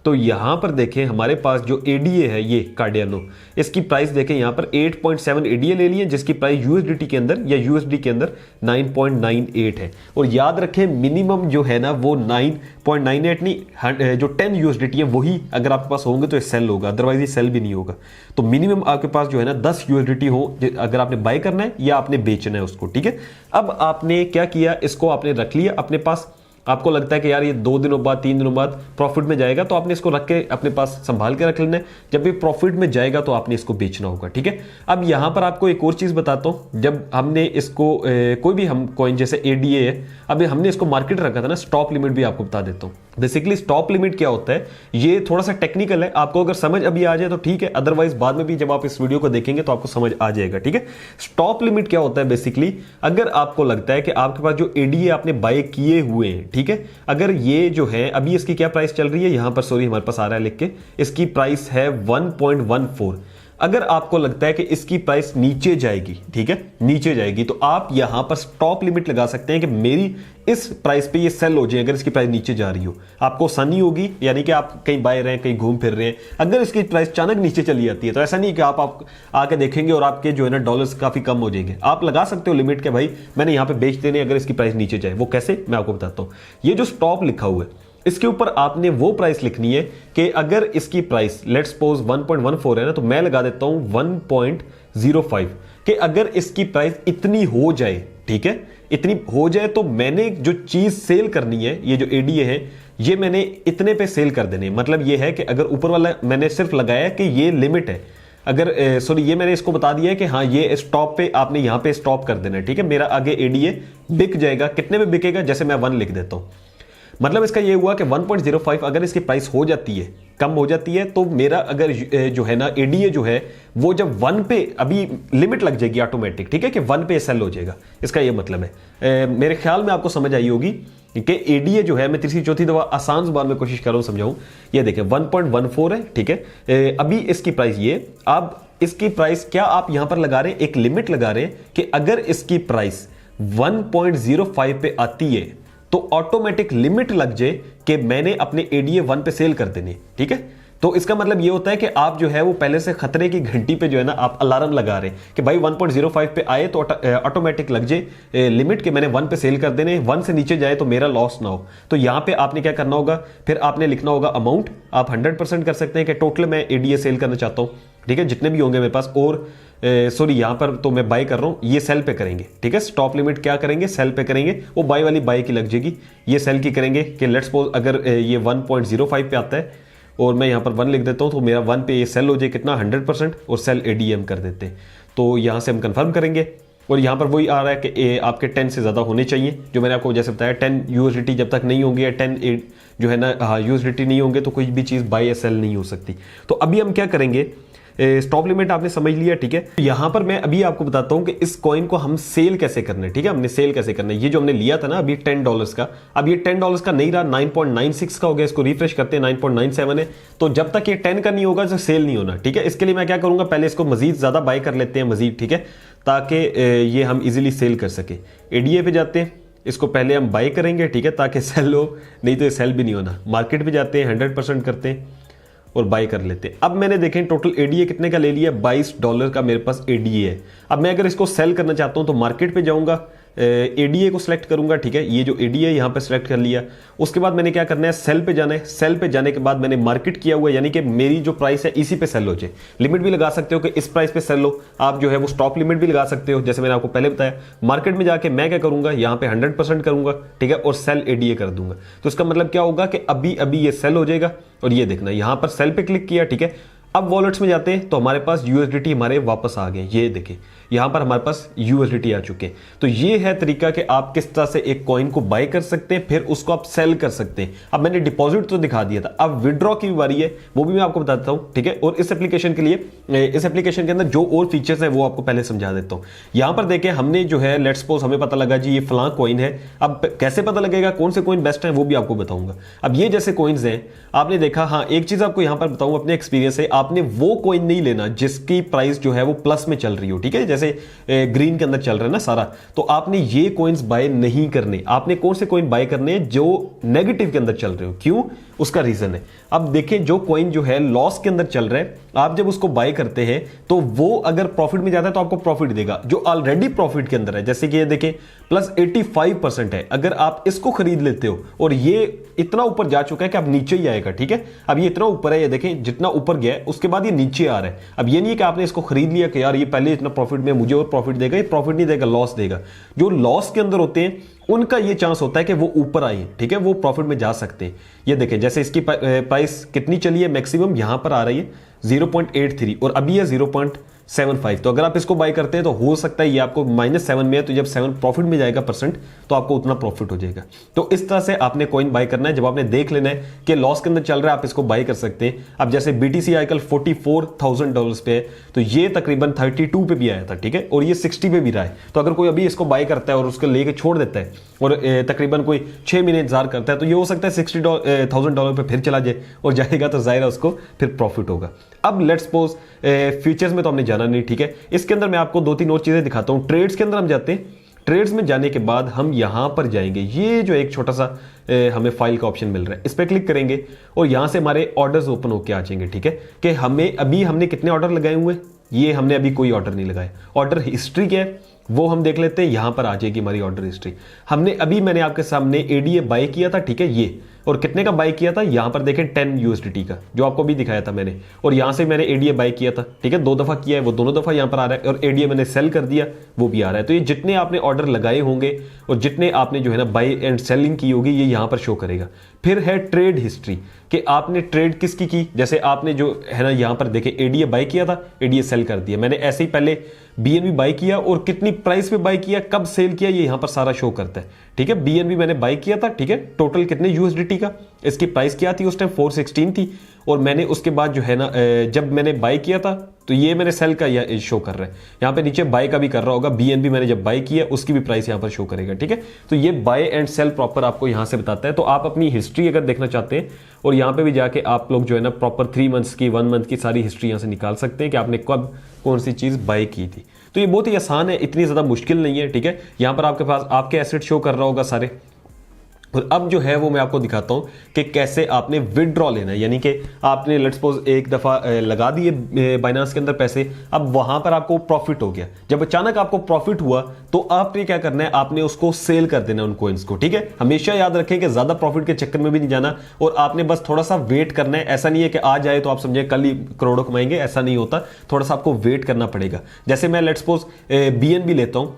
तो यहां पर देखें हमारे पास जो एडीए है ये कार्डियानो, इसकी प्राइस देखें यहां पर 8.7 एडीए ले लिए, जिसकी प्राइस यूएसडीटी के अंदर या यूएसडी के अंदर 9.98 है। और याद रखें मिनिमम जो है ना वो 9.98 नहीं, जो 10 यूएसडीटी है वही अगर आपके पास होंगे तो सेल होगा, अदरवाइज ये सेल भी नहीं होगा। तो मिनिमम आपके पास जो है ना 10 यूएसडीटी हो अगर आपने बाय करना है या आपने बेचना है उसको, ठीक है। अब आपने क्या किया, इसको आपने रख लिया अपने पास। आपको लगता है कि यार ये 2 दिनों बाद 3 दिनों बाद प्रॉफिट में जाएगा, तो आपने इसको रख के अपने पास संभाल के रख लेना है। जब भी प्रॉफिट में जाएगा तो आपने इसको बेचना होगा, ठीक है। अब यहां पर आपको एक और चीज बताता हूं, जब हमने इसको कोई भी हम कॉइन जैसे एडीए है, अभी हमने इसको मार्केट रखा था ना, स्टॉप लिमिट भी आपको बता देता हूं। बेसिकली स्टॉप लिमिट क्या होता है, ये थोड़ा सा टेक्निकल है, आपको अगर समझ अभी आ जाए तो ठीक है, अदरवाइज बाद में भी जब आप इस वीडियो को देखेंगे तो आपको समझ आ जाएगा, ठीक है। स्टॉप लिमिट क्या होता है, बेसिकली अगर आपको लगता है कि आपके पास जो एडीए आपने बाय किए हुए हैं, ठीक है, अगर ये जो है अभी इसकी क्या प्राइस चल रही है, यहां पर सॉरी हमारे पास आ रहा है लिख के, इसकी प्राइस है 1.14। अगर आपको लगता है कि इसकी प्राइस नीचे जाएगी, ठीक है, नीचे जाएगी, तो आप यहां पर स्टॉप लिमिट लगा सकते हैं कि मेरी इस प्राइस पे ये सेल हो जाए। अगर इसकी प्राइस नीचे जा रही हो, आपको आसानी होगी, यानी कि आप कहीं बाय रहे हैं, कहीं घूम फिर रहे हैं, अगर इसकी प्राइस अचानक नीचे चली जाती है तो ऐसा नहीं कि आप आके देखेंगे और आपके जो है ना डॉलर्स काफी कम हो जाएंगे। आप लगा सकते हो लिमिट के भाई मैंने यहां पे बेच देने अगर इसकी प्राइस नीचे जाए। वो कैसे, मैं आपको बताता हूं। ये जो स्टॉप लिखा हुआ है इसके ऊपर आपने वो प्राइस लिखनी है कि अगर इसकी प्राइस लेट्स सपोज 1.14 है ना, तो मैं लगा देता हूं 1.05 कि अगर इसकी प्राइस इतनी हो जाए, ठीक है, इतनी हो जाए तो मैंने जो चीज सेल करनी है, ये जो एडीए है ये मैंने इतने पे सेल कर देने। मतलब ये है कि अगर ऊपर वाला मैंने सिर्फ लगाया कि ये लिमिट है, अगर सॉरी ये मैंने इसको बता दिया है कि हाँ ये स्टॉप पे आपने यहां पे स्टॉप कर देना है, ठीक है। मेरा आगे एडीए बिक जाएगा, कितने में बिकेगा, जैसे मैं 1 लिख देता हूं। मतलब इसका ये हुआ कि 1.05 अगर इसकी प्राइस हो जाती है, कम हो जाती है, तो मेरा अगर जो है ना एडीए जो है वो जब 1 पे अभी लिमिट लग जाएगी ऑटोमेटिक, ठीक है, कि 1 पे सेल हो जाएगा। इसका ये मतलब है मेरे ख्याल में आपको समझ आई होगी कि एडीए जो है, मैं तीसरी चौथी दफा आसान जुबान में कोशिश कर रहा हूं समझाऊं। ये देखें 1.14 है, ठीक है। अभी इसकी प्राइस ये, अब इसकी प्राइस क्या आप यहां पर लगा रहे हैं, एक लिमिट लगा रहे हैं कि अगर इसकी प्राइस 1.05 पे आती है तो ऑटोमेटिक लिमिट लग जाए कि मैंने अपने एडीए 1 पे सेल कर देने, ठीक है। तो इसका मतलब ये होता है कि आप जो है वो पहले से खतरे की घंटी पे जो है ना आप अलार्म लगा रहे हैं कि भाई 1.05 पे आए तो ऑटोमेटिक लग जाए लिमिट के मैंने 1 पे सेल कर देने, 1 से नीचे जाए तो मेरा लॉस ना हो। तो यहां पे आपने क्या करना होगा, फिर आपने लिखना होगा अमाउंट। आप 100% कर सकते हैं कि टोटल मैं एडीए सेल करना चाहता हूं, ठीक है, जितने भी होंगे मेरे पास। और सॉरी यहां पर तो मैं बाय कर रहा हूं, ये सेल पे करेंगे, ठीक है। स्टॉप लिमिट क्या करेंगे, सेल पे करेंगे, वो बाय वाली बाय की लग जाएगी। ये सेल की करेंगे कि लेट्स सपोज अगर ये 1.05 पे आता है और मैं यहां पर 1 लिख देता हूं तो मेरा 1 पे ये सेल हो जाए कितना, 100%, और सेल एडीएम कर देते हैं। तो यहां से हम कंफर्म करेंगे और यहां पर वही आ रहा है कि आपके 10 से ज्यादा होने चाहिए, जो मैंने आपको जैसे बताया 10 यूएसडीटी जब तक नहीं होंगे या 10 जो है ना यूएसडीटी नहीं होंगे तो कोई भी चीज बाय या सेल नहीं हो सकती। तो अभी हम क्या करेंगे, स्टॉप लिमिट आपने समझ लिया, ठीक है। यहां पर मैं अभी आपको बताता हूं कि इस कॉइन को हम सेल कैसे करना है, ठीक है। हमने सेल कैसे करना है, ये जो हमने लिया था ना अभी $10 का, अब ये $10 का नहीं रहा, 9.96 का हो गया। इसको रिफ्रेश करते हैं, 9.97 है। तो जब तक ये 10 का नहीं होगा तो सेल नहीं होना, ठीक है। इसके लिए मैं क्या करूंगा, पहले इसको मजीद ज्यादा बाय कर लेते हैं मजीद, ठीक है, ताकि ये हम इजीली सेल कर सके। एडीए पे जाते हैं, इसको पहले हम बाय करेंगे, ठीक है, ताकि सेल हो, नहीं तो ये सेल भी नहीं होना। मार्केट पे जाते हैं, 100% करते हैं और बाय कर लेते हैं। अब मैंने देखें टोटल एडीए कितने का ले लिया, $22 का मेरे पास एडीए है। अब मैं अगर इसको सेल करना चाहता हूं तो मार्केट पे जाऊंगा, एडीए को सिलेक्ट करूंगा, ठीक है, ये जो एडीए यहां पे सिलेक्ट कर लिया। उसके बाद मैंने क्या करना है, सेल पे जाना है। सेल पे जाने के बाद मैंने मार्केट किया हुआ है, यानी कि मेरी जो प्राइस है इसी पे सेल हो जाए। लिमिट भी लगा सकते हो कि इस प्राइस पे सेल हो, आप जो है वो स्टॉप लिमिट भी लगा सकते हो, जैसे मैंने आपको पहले बताया। मार्केट में जाके मैं क्या करूंगा, यहां पे 100% करूंगा, ठीक है, और सेल एडीए कर दूंगा। तो इसका मतलब क्या होगा कि अभी अभी ये सेल हो जाएगा। और ये देखना, यहां पर सेल पे क्लिक किया, ठीक है। अब वॉलेट्स में जाते हैं तो हमारे पास यूएसडीटी हमारे वापस आ गए। ये देखिए यहां पर हमारे पास यूएसडीटी आ चुके हैं। तो ये है तरीका कि आप किस तरह से एक कॉइन को बाय कर सकते हैं, फिर उसको आप सेल कर सकते हैं। अब मैंने डिपॉजिट तो दिखा दिया था, अब विड्रॉ की बारी है, वो भी मैं आपको बता देता हूं, ठीक है। और इस एप्लीकेशन के लिए, इस एप्लीकेशन के अंदर जो और फीचर्स है वो आपको पहले समझा देता हूं। यहां पर देखें हमने जो है, लेट्स सपोज हमें पता लगा जी ये फलां कॉइन है। अब कैसे पता लगेगा कौन से कॉइन बेस्ट है वो भी आपको बताऊंगा। अब ये जैसे कॉइन्स हैं, आपने देखा, हाँ एक चीज आपको यहां पर बताऊं अपने एक्सपीरियंस से, आपने वो कॉइन नहीं लेना जिसकी प्राइस जो है वो प्लस में चल रही हो, ठीक है, जैसे ग्रीन के अंदर चल रहा है ना सारा, तो आपने ये कॉइन्स बाय नहीं करने। आपने कौन से कॉइन बाय करने जो नेगेटिव के अंदर चल रहे हो। क्यों, उसका रीजन है। अब देखें जो कॉइन जो है लॉस के अंदर चल रहा है, आप जब उसको बाय करते हैं तो वो अगर प्रॉफिट में जाता है तो आपको प्रॉफिट देगा। जो ऑलरेडी प्रॉफिट के अंदर है, जैसे कि ये देखें प्लस 85% है, अगर आप इसको खरीद लेते हो और ये इतना ऊपर जा चुका है कि अब नीचे ही आएगा, ठीक है। अब ये इतना ऊपर है, ये देखें जितना ऊपर गया है उसके बाद ये नीचे आ रहा है। अब ये नहीं है कि आपने इसको खरीद लिया कि यार ये पहले इतना प्रॉफिट में मुझे और प्रॉफिट देगा, ये प्रॉफिट नहीं देगा, लॉस देगा। जो लॉस के अंदर होते हैं उनका ये चांस होता है कि वो ऊपर आए, ठीक है, वो प्रॉफिट में जा सकते हैं। ये देखें जैसे इसकी प्राइस कितनी चली है, मैक्सिमम यहां पर आ रही है 0.83 और अभी है 0.75। तो अगर आप इसको बाय करते हैं तो हो सकता है ये आपको -7 में है, तो जब 7 प्रॉफिट में जाएगा परसेंट तो आपको उतना प्रॉफिट हो जाएगा। तो इस तरह से आपने कॉइन बाय करना है। जब आपने देख लेना है कि लॉस के अंदर चल रहा है, आप इसको बाय कर सकते हैं। अब जैसे बीटीसी आजकल $44,000 पे है, तो ये तकरीबन 32 पे भी आया था, ठीक है, और ये 60 पे भी रहा है। तो अगर कोई अभी इसको बाय करता है और उसको लेके छोड़ देता है और तकरीबन कोई 6 महीने इंतजार करता है, तो ये हो सकता है $60,000 पे फिर चला जाए और जाएगा तो जाहिर है उसको फिर प्रॉफिट होगा। अब लेट्स सपोज फ्यूचर्स में तो हमने जाना नहीं, ठीक है। इसके अंदर मैं आपको 2-3 और चीजें दिखाता हूं। ट्रेड्स के अंदर हम जाते हैं। ट्रेड्स में जाने के बाद हम यहां पर जाएंगे, ये जो एक छोटा सा हमें फाइल का ऑप्शन मिल रहा है, इस पर क्लिक करेंगे और यहां से हमारे ऑर्डर्स ओपन होकर आ जाएंगे, ठीक है, कि हमें अभी हमने कितने ऑर्डर लगाए हुए, ये हमने अभी कोई ऑर्डर नहीं लगाया। ऑर्डर हिस्ट्री क्या है वो हम देख लेते हैं। यहां पर आ जाएगी हमारी ऑर्डर हिस्ट्री। हमने अभी, मैंने आपके सामने एडीए बाय किया था, ठीक है, ये, और कितने का बाय किया था, यहां पर देखें 10 यूएसडीटी का, जो आपको भी दिखाया था मैंने। और यहां से मैंने एडीए बाय किया था, ठीक है, 2 दफा किया है, वो दोनों दफा यहां पर आ रहा है। और एडीए मैंने सेल कर दिया, वो भी आ रहा है। तो ये जितने आपने ऑर्डर लगाए होंगे और जितने आपने जो है ना बाय एंड सेलिंग की होगी, ये यहां पर शो करेगा। फिर है ट्रेड हिस्ट्री, कि आपने ट्रेड किसकी की। जैसे आपने जो है ना यहां पर देखे एडीए बाय किया था, एडीए सेल कर दिया। मैंने ऐसे ही पहले बीएनबी बाय किया और कितनी प्राइस पे बाय किया, कब सेल किया, ये यहां पर सारा शो करता है, ठीक है। बीएनबी मैंने बाय किया था, ठीक है, टोटल कितने यूएसडीटी का, इसकी प्राइस क्या थी उस टाइम 416 थी। और मैंने उसके बाद जो है ना जब मैंने बाय किया था तो ये मैंने सेल का यह शो कर रहा है। यहां पे नीचे बाय का भी कर रहा होगा, बीएनबी मैंने जब बाय किया उसकी भी प्राइस यहां पर शो करेगा, ठीक है। तो ये बाय एंड सेल प्रॉपर आपको यहां से बताता है। तो आप अपनी हिस्ट्री अगर देखना चाहते हैं और यहां पे भी जाके आप लोग जो है ना प्रॉपर 3 मंथ्स की 1 मंथ की सारी हिस्ट्री यहां से निकाल सकते हैं कि आपने कब कौन सी चीज बाय की थी। तो ये बहुत ही आसान है, इतनी ज्यादा मुश्किल नहीं है, ठीक है। यहां पर आपके पास आपके एसेट शो कर रहा होगा सारे। और अब जो है वो मैं आपको दिखाता हूं कि कैसे आपने विड्रॉ लेना है, यानी कि आपने लेट्स सपोज एक दफा लगा दिए बाइनांस के अंदर पैसे, अब वहां पर आपको प्रॉफिट हो गया। जब अचानक आपको प्रॉफिट हुआ तो आपने क्या करना है, आपने उसको सेल कर देना उन कॉइन्स को, ठीक है। हमेशा याद रखें कि ज्यादा प्रॉफिट के चक्कर में भी नहीं जाना और आपने बस थोड़ा सा वेट करना है। ऐसा नहीं है कि आ जाए तो आप समझे कल ही करोड़ों कमाएंगे, ऐसा नहीं होता। थोड़ा सा आपको वेट करना पड़ेगा। जैसे मैं लेट्स सपोज बीएनबी लेता हूं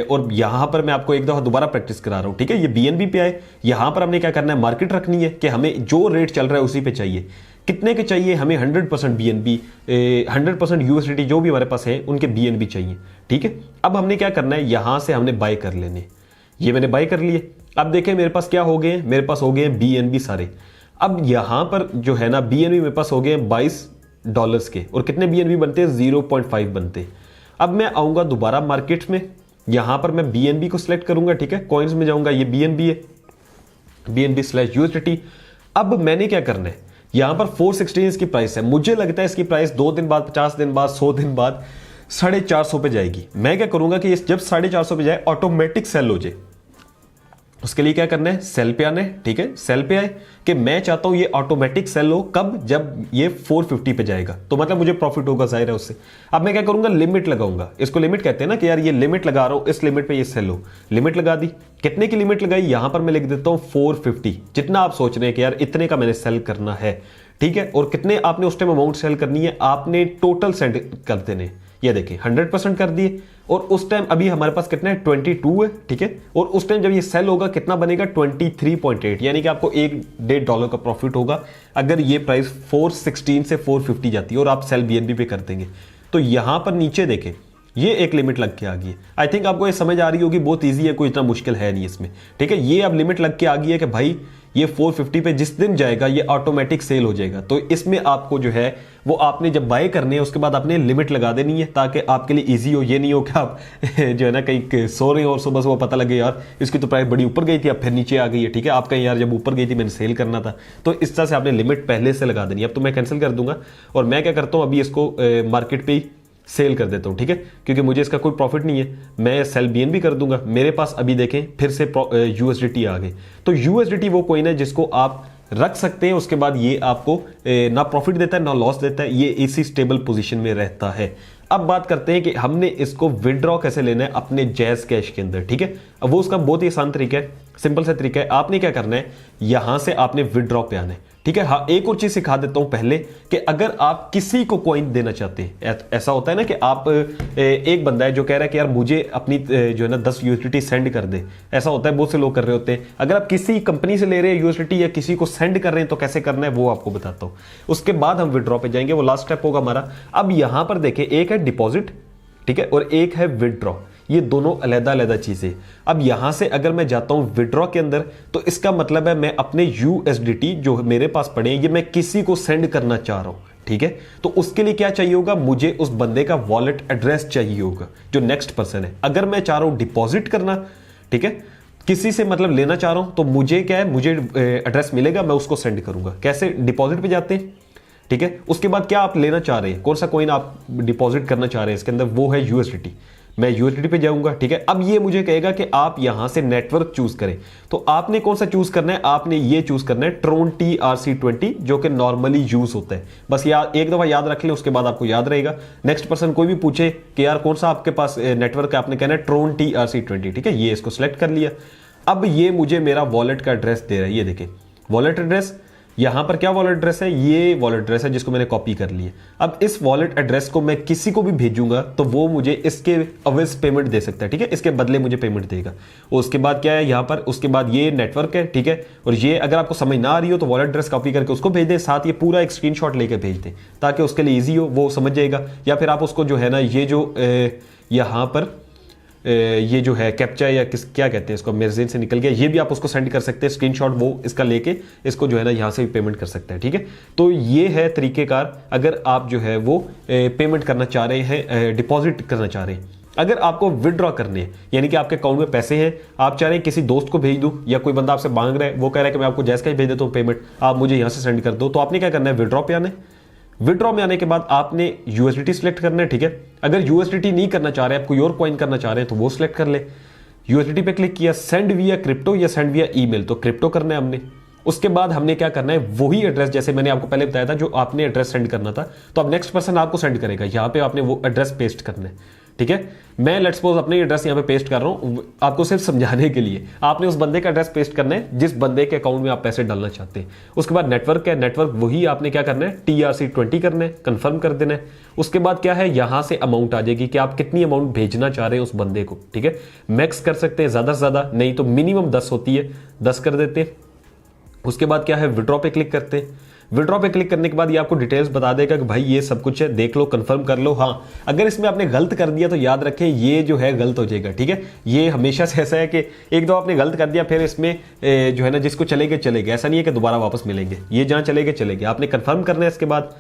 और यहां पर मैं आपको एक दफा दोबारा प्रैक्टिस करा रहा हूं, ठीक है। ये बीएनबी पे आए, यहां पर हमने क्या करना है, मार्केट रखनी है कि हमें जो रेट चल रहा है उसी पे चाहिए। कितने के चाहिए हमें, 100% बीएनबी, 100% यूएसडीटी जो भी हमारे पास है उनके बीएनबी चाहिए, ठीक है। अब हमने क्या करना है, यहां से हमने बाय कर लेने। ये मैंने बाय कर लिए। अब देखें मेरे पास क्या हो गए, मेरे पास हो गए बीएनबी सारे। अब यहां पर जो है ना बीएनबी मेरे पास हो गए $22 के, और कितने बीएनबी बनते हैं, 0.5 बनते हैं। अब मैं आऊंगा दोबारा मार्केट में, यहां पर मैं बीएनबी को सिलेक्ट करूंगा, ठीक है, कॉइन्स में जाऊंगा, ये बीएनबी है, BNB/USDT। अब मैंने क्या करना है, यहां पर 416 इसकी प्राइस है। मुझे लगता है इसकी प्राइस 2 दिन बाद, 50 दिन बाद, 100 दिन बाद 450 पे जाएगी। मैं क्या करूंगा कि जब 450 पे जाए ऑटोमेटिक सेल हो जाए, उसके लिए क्या करना है, सेल पे आना है। ठीक है, सेल पे आए कि मैं चाहता हूं ये ऑटोमेटिक सेल हो, कब, जब ये 450 पे जाएगा, तो मतलब मुझे प्रॉफिट होगा जाहिर है उससे। अब मैं क्या करूंगा, लिमिट लगाऊंगा। इसको लिमिट कहते हैं ना कि यार ये लिमिट लगा रहा हूं, इस लिमिट पे ये सेल हो। लिमिट लगा दी, कितने की लिमिट लगाई, यहां पर मैं लिख देता हूं 450, जितना आप सोच रहे हैं कि यार इतने का मैंने सेल करना है। ठीक है, और कितने आपने उस टाइम अमाउंट सेल करनी है, आपने टोटल सेंड कर देने। ये देखिए 100% कर दिए, और उस टाइम अभी हमारे पास कितना है, 22 है। ठीक है, और उस टाइम जब ये सेल होगा कितना बनेगा, 23.8, यानी कि आपको $1.5 का प्रॉफिट होगा अगर ये प्राइस 416 से 450 जाती है और आप सेल BNB पे कर देंगे। तो यहां पर नीचे देखें, ये एक लिमिट लग के आ गई है। आई थिंक आपको ये समझ आ रही होगी, बहुत इजी है, कोई इतना मुश्किल है नहीं इसमें। ठीक है, ये अब लिमिट लग के आ गई है कि भाई ये 450 पे जिस दिन जाएगा ये ऑटोमेटिक सेल हो जाएगा। तो इसमें आपको जो है वो आपने जब बाय करने हैं उसके बाद आपने लिमिट लगा देनी है, ताकि आपके लिए इजी हो। ये नहीं हो कि आप जो है ना कहीं सो रहे हो और सुबह सुबह पता लगे यार इसकी तो प्राइस बड़ी ऊपर गई थी, अब फिर नीचे आ गई है। ठीक है, आप कहीं यार जब ऊपर गई थी मैंने सेल करना था, तो इस तरह से आपने लिमिट पहले से लगा देनी है। अब तो मैं कैंसिल कर दूंगा और मैं क्या करता हूं, अभी इसको मार्केट पे ही सेल कर देता हूं। ठीक है, क्योंकि मुझे इसका कोई प्रॉफिट नहीं है, मैं सेल BNB कर दूंगा। मेरे पास अभी देखें फिर से USDT आ गए। तो USDT वो कोइन है जिसको आप रख सकते हैं, उसके बाद ये आपको ना प्रॉफिट देता है ना लॉस देता है, ये इसी स्टेबल पोजीशन में रहता है। अब बात करते हैं कि हमने इसको विड्रॉ कैसे लेना है अपने जैज कैश के अंदर। ठीक है, अब वो उसका बहुत ही आसान तरीका है, सिंपल सा तरीका है। आपने क्या करना है, यहां से आपने विड्रॉ पे आना है। ठीक है, हाँ एक और चीज सिखा देता हूं पहले कि अगर आप किसी को कॉइन देना चाहते हैं, ऐसा होता है ना कि आप एक बंदा है जो कह रहा है कि यार मुझे अपनी जो है ना 10 USDT सेंड कर दे, ऐसा होता है, बहुत से लोग कर रहे होते हैं। अगर आप किसी कंपनी से ले रहे हैं USDT या किसी को सेंड कर रहे हैं तो कैसे करना है वो आपको बताता हूं। उसके बाद हम विड्रॉ पे जाएंगे, वो लास्ट स्टेप होगा हमारा। अब यहां पर देखें, एक है डिपॉजिट, ठीक है, और एक है विड्रॉ। ये दोनों अलग अलग चीजें। अब यहां से अगर मैं जाता हूं विड्रॉ के अंदर, तो इसका मतलब है मैं अपने USDT जो मेरे पास पड़े हैं ये मैं किसी को सेंड करना चाह रहा हूं। ठीक है, तो उसके लिए क्या चाहिए होगा, मुझे उस बंदे का वॉलेट एड्रेस चाहिए होगा जो नेक्स्ट पर्सन है। अगर मैं चाह रहा हूं डिपॉजिट करना, ठीक है, किसी से मतलब लेना चाह रहा हूं, तो मुझे क्या है, मुझे एड्रेस मिलेगा, मैं उसको सेंड करूंगा। कैसे, डिपॉजिट पे जाते हैं। ठीक है, उसके बाद क्या आप लेना चाह रहे हैं, कौन सा कॉइन आप डिपॉजिट करना चाह रहे हैं इसके अंदर, वो है USDT। मैं USDT पे जाऊंगा। ठीक है, अब ये मुझे कहेगा कि आप यहां से नेटवर्क चूज करें, तो आपने कौन सा चूज करना है, आपने ये चूज करना है ट्रोन TRC20 जो कि नॉर्मली यूज होता है। बस यार एक दफा याद रख लें, उसके बाद आपको याद रहेगा। नेक्स्ट पर्सन कोई भी पूछे कि यार कौन सा आपके पास नेटवर्क है, आपने कहना है ट्रोन TRC20। ठीक है, ये इसको सिलेक्ट कर लिया। अब ये मुझे मेरा वॉलेट का एड्रेस दे रहा है, ये देखें वॉलेट एड्रेस। यहां पर क्या वॉलेट एड्रेस है, ये वॉलेट एड्रेस है जिसको मैंने कॉपी कर लिया। अब इस वॉलेट एड्रेस को मैं किसी को भी भेजूंगा तो वो मुझे इसके अवेज पेमेंट दे सकता है। ठीक है, इसके बदले मुझे पेमेंट देगा। और उसके बाद क्या है यहां पर, उसके बाद ये नेटवर्क है। ठीक है, और ये अगर आपको समझ ना आ रही हो तो वॉलेट एड्रेस कॉपी करके उसको भेज दें, साथ ये पूरा एक स्क्रीनशॉट लेके भेज दें ताकि उसके लिए ईजी हो, वो समझ जाएगा। या फिर आप उसको जो है ना, ये जो यहां पर ये जो है कैप्चा या क्या कहते हैं इसको, मेरे ज़हन से निकल गया, ये भी आप उसको सेंड कर सकते हैं स्क्रीनशॉट, वो इसका लेके इसको जो है ना यहाँ से भी पेमेंट कर सकते हैं। ठीक है, तो ये है तरीकेकार अगर आप जो है वो पेमेंट करना चाह रहे हैं, डिपॉजिट करना चाह रहे हैं। अगर आपको विड्रॉ करने हैं, यानी कि आपके अकाउंट में पैसे हैं, आप चाह रहे हैं किसी दोस्त को भेज दूं, या कोई बंदा आपसे मांग रहा है, वो कह रहा है कि मैं आपको जैस का ही भेज देता हूं पेमेंट, आप मुझे यहां से सेंड कर दो, तो आपने क्या करना है, विड्रॉ पे आना है। विड्रॉ में आने के बाद आपने USDT सिलेक्ट करना है। ठीक है, अगर USDT नहीं करना चाह रहे हैं, आप कोई और कॉइन करना चाह रहे हैं तो वो सिलेक्ट कर ले। USDT पे क्लिक किया, सेंड विया क्रिप्टो या सेंड विया ईमेल, तो क्रिप्टो करना है हमने। उसके बाद हमने क्या करना है, वही एड्रेस जैसे मैंने आपको पहले बताया था, जो आपने एड्रेस सेंड करना था, तो अब नेक्स्ट पर्सन आपको सेंड करेगा, यहां पे आपने वो एड्रेस पेस्ट करना है। ठीक है, मैं लेट्स सपोज अपने एड्रेस यहां पे पेस्ट कर रहा हूं आपको सिर्फ समझाने के लिए। आपने उस बंदे का एड्रेस पेस्ट करना है जिस बंदे के अकाउंट में आप पैसे डालना चाहते हैं। उसके बाद नेटवर्क है, नेटवर्क वही आपने क्या करना है, TRC20 करना है, कंफर्म कर देना है। उसके बाद क्या है, यहां से अमाउंट आ जाएगी कि आप कितनी अमाउंट भेजना चाह रहे हैं उस बंदे को। ठीक है, मैक्स कर सकते हैं, ज्यादा से ज्यादा नहीं तो मिनिमम 10 होती है, 10 कर देते हैं। उसके बाद क्या है, विड्रॉ पे क्लिक करते हैं। विड्रॉ पे क्लिक करने के बाद ये आपको डिटेल्स बता देगा कि भाई ये सब कुछ है, देख लो, कंफर्म कर लो। हाँ, अगर इसमें आपने गलत कर दिया तो याद रखें ये जो है गलत हो जाएगा। ठीक है, ये हमेशा से ऐसा है कि एक दो आपने गलत कर दिया, फिर इसमें जो है ना जिसको चलेंगे चलेंगे, ऐसा नहीं है कि दोबारा वापस मिलेंगे, ये जहां चलेंगे चलेंगे। आपने कंफर्म करना है, इसके बाद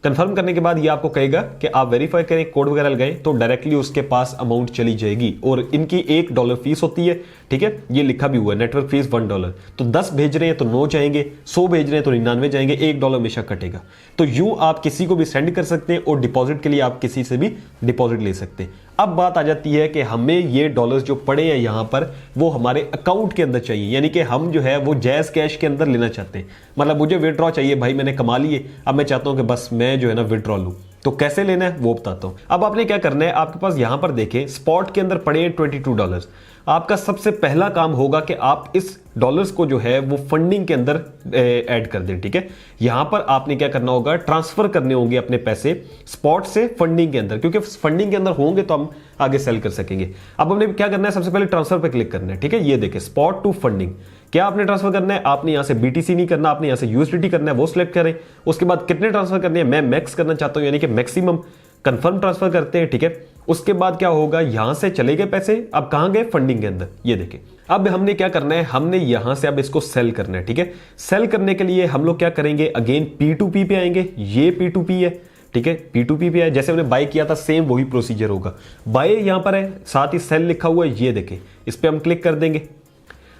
कंफर्म करने के बाद ये आपको कहेगा कि आप वेरीफाई करें, कोड वगैरह लगाएं, तो डायरेक्टली उसके पास अमाउंट चली जाएगी। और इनकी $1 फीस होती है, ठीक है, ये लिखा भी हुआ है, नेटवर्क फीस $1। तो 10 भेज रहे हैं तो 9 जाएंगे, 100 भेज रहे हैं तो 99 जाएंगे, $1 हमेशा कटेगा। तो यूं आप किसी को भी सेंड कर सकते हैं और डिपॉजिट के लिए आप किसी से भी डिपॉजिट ले सकते हैं। अब बात आ जाती है कि हमें ये डॉलर्स जो पड़े हैं यहां पर वो हमारे अकाउंट के अंदर चाहिए, यानी कि हम जो है वो जैज कैश के अंदर लेना चाहते हैं। मतलब मुझे विड्रॉ चाहिए भाई, मैंने कमा लिए, अब मैं चाहता हूं कि बस मैं जो है ना विड्रॉ लूं। तो कैसे लेना है वो बताता हूं। अब आपने क्या करना है, आपके पास यहां पर देखें स्पॉट के अंदर पड़े हैं $22। आपका सबसे पहला काम होगा कि आप इस डॉलर्स को जो है वो फंडिंग के अंदर ऐड कर दें, ठीक है। यहां पर आपने क्या करना होगा, ट्रांसफर करने होंगे अपने पैसे स्पॉट से फंडिंग के अंदर, क्योंकि फंडिंग के अंदर होंगे तो हम आगे सेल कर सकेंगे। अब हमने क्या करना है, सबसे पहले ट्रांसफर पे क्लिक करना है, ठीक है। ये देखें स्पॉट टू फंडिंग, क्या आपने ट्रांसफर करना है, आपने यहां से BTC नहीं करना, आपने यहां से USDT करना है, वो सिलेक्ट करें। उसके बाद कितने ट्रांसफर करने हैं, मैं मैक्स करना चाहता हूं, यानी कि मैक्सिमम। कंफर्म ट्रांसफर करते हैं, ठीक है। उसके बाद क्या होगा, यहां से चले गए पैसे, अब कहां गए, फंडिंग के अंदर। ये देखें अब हमने क्या करना है, हमने यहां से अब इसको सेल करना है, ठीक है। सेल करने के लिए हम लोग क्या करेंगे, अगेन P2P पे आएंगे। ये P2P है, ठीक है, P2P पे है, जैसे हमने बाय किया था सेम वही प्रोसीजर होगा। बाय यहां पर है, साथ ही सेल लिखा हुआ है, ये देखें, इस पे हम क्लिक कर देंगे।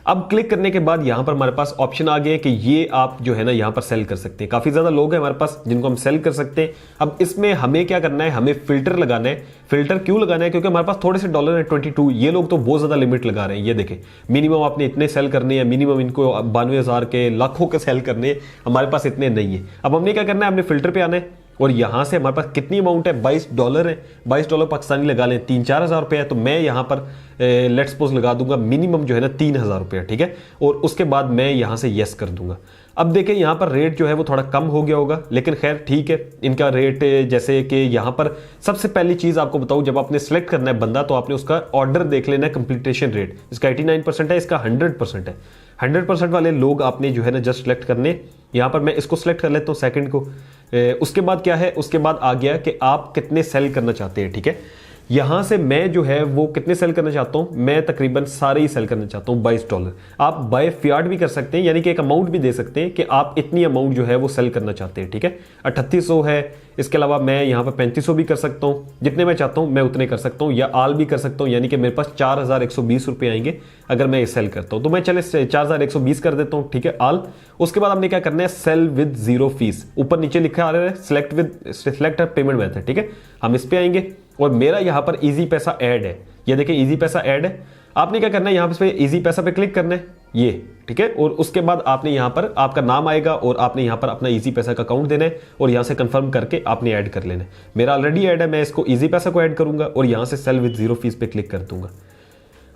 अब क्लिक करने के बाद यहां पर हमारे पास ऑप्शन आ गया कि ये आप जो है ना यहां पर सेल कर सकते हैं। काफी ज्यादा लोग हैं हमारे पास जिनको हम सेल कर सकते हैं। अब इसमें हमें क्या करना है, हमें फिल्टर लगाना है। फिल्टर क्यों लगाना है, क्योंकि हमारे पास थोड़े से डॉलर है 22। ये लोग तो बहुत ज्यादा लिमिट लगा रहे हैं। ये देखें मिनिमम आपने इतने सेल करने हैं, मिनिमम इनको 92,000 के लाखों के सेल करने हैं, हमारे पास इतने नहीं है। अब हमने क्या करना है, हमने फिल्टर पे आना है और यहां से हमारे पास कितनी अमाउंट है, $22 है। $22 पाकिस्तानी लगा लें, 3-4 हज़ार रुपये है। तो मैं यहां पर लेट्स सपोज लगा दूंगा मिनिमम जो है ना 3,000 रुपया, ठीक है। और उसके बाद मैं यहां से यस कर दूंगा। अब देखें यहां पर रेट जो है वो थोड़ा कम हो गया होगा, लेकिन खैर ठीक है इनका रेट। जैसे कि यहां पर सबसे पहली चीज आपको बताऊं, जब आपने सेलेक्ट करना है बंदा तो आपने उसका ऑर्डर देख लेना है, कंप्लीटेशन रेट इसका 89% है, इसका 100% है। 100% वाले लोग आपने जो है ना जस्ट सेलेक्ट करने। यहां पर मैं इसको सेलेक्ट कर लेता हूं सेकंड को। उसके बाद क्या है, उसके बाद आ गया कि आप कितने सेल करना चाहते हैं, ठीक है। यहां से मैं जो है वो कितने सेल करना चाहता हूं, मैं तकरीबन सारे ही सेल करना चाहता हूं $22। आप बाय फियाट भी कर सकते हैं, यानी कि एक अमाउंट भी दे सकते हैं कि आप इतनी अमाउंट जो है वो सेल करना चाहते हैं, ठीक है। 3800 है, इसके अलावा मैं यहां पर 3500 भी कर सकता हूं, जितने मैं चाहता हूं मैं उतने कर सकता हूं, या आल भी कर सकता हूं, यानी कि मेरे पास 4120 रुपए आएंगे अगर मैं ये सेल करता हूं। तो मैं चले 4120 कर देता हूं, ठीक है, आल। उसके बाद हमने क्या करना है, सेल विद जीरो फीस, ऊपर नीचे लिखा आ रहा है सिलेक्ट पेमेंट मेथड, ठीक है। हम इस पे आएंगे और मेरा यहां पर इजी पैसा ऐड है, ये देखिए इजी पैसा ऐड है। आपने क्या करना है, यहां पे इजी पैसा पे क्लिक करना है, ये ठीक है। और उसके बाद आपने यहां पर आपका नाम आएगा और आपने यहां पर अपना इजी पैसा का अकाउंट देना है और यहां से कंफर्म करके आपने ऐड कर लेना है। मेरा ऑलरेडी ऐड है, मैं इसको इजी पैसा को ऐड करूंगा और यहां से सेल विद जीरो फीस पे क्लिक कर दूंगा।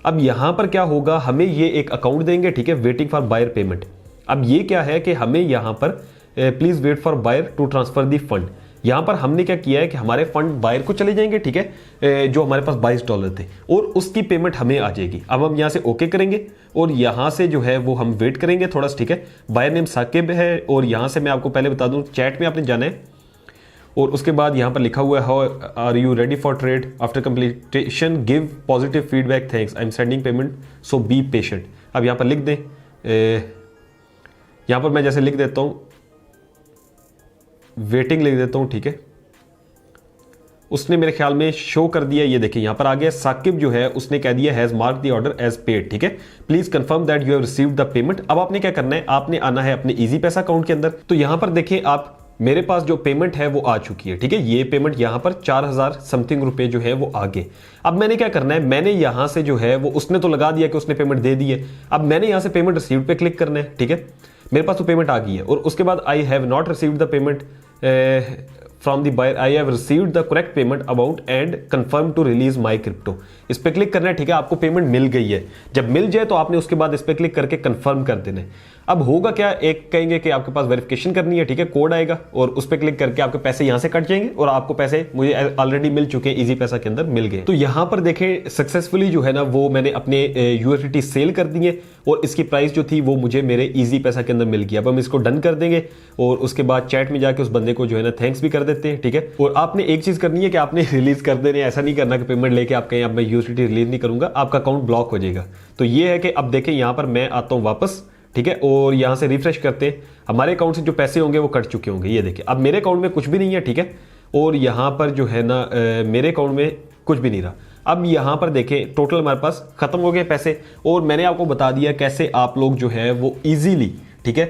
अब यहां पर क्या होगा, हमें ये एक अकाउंट देंगे, ठीक है, वेटिंग फॉर बायर पेमेंट। अब ये क्या है कि हमें यहां पर please wait for buyer to transfer the fund, यहां पर हमने क्या किया है कि हमारे फंड बायर को चले जाएंगे, ठीक है, जो हमारे पास $22 थे, और उसकी पेमेंट हमें आ जाएगी। अब हम यहां से ओके करेंगे और यहां से जो है वो हम वेट करेंगे थोड़ा, ठीक है। बायर नेम साकिब है और यहां से मैं आपको पहले बता दूं चैट में आपने जाना है और उसके बाद यहां पर लिखा हुआ है how are you ready for trade after completion give positive feedback thanks I am sending payment so be patient. अब यहां पर लिख दें, यहां पर मैं जैसे लिख देता हूं वेटिंग लिख देता हूं, ठीक है। उसने मेरे ख्याल में शो कर दिया, ये देखिए यहां पर आ गया साकिब जो है उसने कह दिया has mark the order as paid, ठीक है। Please confirm that you have received the payment. अब आपने क्या करना है, आपने आना है अपने इजी पैसा अकाउंट के अंदर। तो यहां पर देखिए आप, मेरे पास जो पेमेंट है वो आ चुकी है, ठीक है। ये पेमेंट यहां पर 4000 समथिंग रुपए जो है वो आ गए। अब मैंने क्या करना है, मैंने यहां से जो है वो उसने तो लगा दिया कि उसने पेमेंट दे दी है। अब मैंने यहां से पेमेंट रिसीव्ड पे क्लिक करना है, ठीक है। मेरे पास तो पेमेंट आ गई है और उसके बाद I have not received the payment from the buyer, I have received the correct payment amount and confirm to release my crypto. इस पे क्लिक करना है, ठीक है। आपको पेमेंट मिल गई है, जब मिल जाए तो आपने उसके बाद इस पे क्लिक करके कंफर्म कर देना है। अब होगा क्या, एक कहेंगे कि आपके पास वेरिफिकेशन करनी है, ठीक है, कोड आएगा और उस पे क्लिक करके आपके पैसे यहां से कट जाएंगे और आपको पैसे मुझे ऑलरेडी मिल चुके हैं, इजी पैसा के अंदर मिल गए। तो यहां पर देखें सक्सेसफुली जो है ना वो मैंने अपने USDT सेल कर दिए और इसकी प्राइस जो थी वो मुझे मेरे इजी पैसा के अंदर मिल गया। अब हम इसको डन कर देंगे और उसके बाद चैट में जाके उस बंदे को जो है ना थैंक्स भी कर देते हैं, ठीक है। और आपने एक चीज करनी है कि आपने रिलीज कर देने, ऐसा नहीं करना कि पेमेंट लेके आप कहें अब मैं USDT रिलीज नहीं करूंगा, आपका अकाउंट ब्लॉक हो जाएगा। तो ये है कि अब देखें यहां पर मैं आता हूं वापस, ठीक है, और यहां से रिफ्रेश करते हैं, हमारे अकाउंट से जो पैसे होंगे वो कट चुके होंगे। ये देखिए अब मेरे अकाउंट में कुछ भी नहीं है, ठीक है, और यहां पर जो है ना मेरे अकाउंट में कुछ भी नहीं रहा। अब यहां पर देखें टोटल हमारे पास खत्म हो गए पैसे, और मैंने आपको बता दिया कैसे आप लोग जो है वो इजीली, ठीक है,